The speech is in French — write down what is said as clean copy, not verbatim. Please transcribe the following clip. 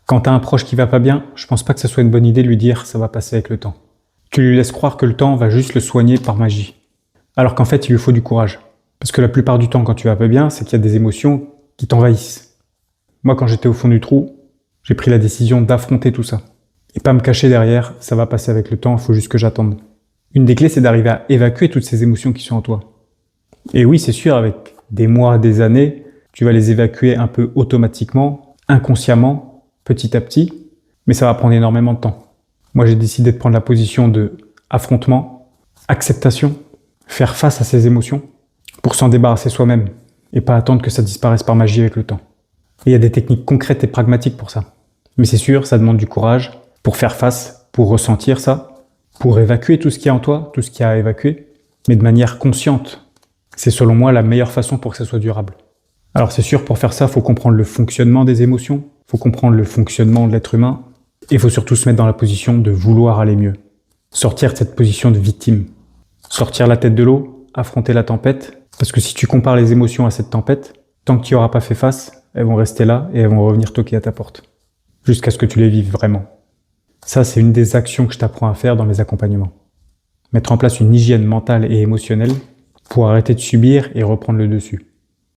Quand t'as un proche qui va pas bien, je pense pas que ce soit une bonne idée de lui dire ça va passer avec le temps. Tu lui laisses croire que le temps va juste le soigner par magie. Alors qu'en fait, il lui faut du courage. Parce que la plupart du temps, quand tu vas pas bien, c'est qu'il y a des émotions qui t'envahissent. Moi, quand j'étais au fond du trou, j'ai pris la décision d'affronter tout ça. Et pas me cacher derrière, ça va passer avec le temps, il faut juste que j'attende. Une des clés, c'est d'arriver à évacuer toutes ces émotions qui sont en toi. Et oui, c'est sûr, avec des mois, des années, tu vas les évacuer un peu automatiquement, inconsciemment, petit à petit, mais ça va prendre énormément de temps. Moi, j'ai décidé de prendre la position de affrontement, acceptation, faire face à ces émotions pour s'en débarrasser soi-même et pas attendre que ça disparaisse par magie avec le temps. Et il y a des techniques concrètes et pragmatiques pour ça. Mais c'est sûr, ça demande du courage pour faire face, pour ressentir ça, pour évacuer tout ce qu'il y a en toi, tout ce qu'il y a à évacuer, mais de manière consciente. C'est selon moi la meilleure façon pour que ça soit durable. Alors c'est sûr, pour faire ça, il faut comprendre le fonctionnement des émotions, il faut comprendre le fonctionnement de l'être humain, et il faut surtout se mettre dans la position de vouloir aller mieux. Sortir de cette position de victime. Sortir la tête de l'eau, affronter la tempête, parce que si tu compares les émotions à cette tempête, tant que tu n'y auras pas fait face, elles vont rester là et elles vont revenir toquer à ta porte. Jusqu'à ce que tu les vives vraiment. Ça, c'est une des actions que je t'apprends à faire dans mes accompagnements. Mettre en place une hygiène mentale et émotionnelle pour arrêter de subir et reprendre le dessus.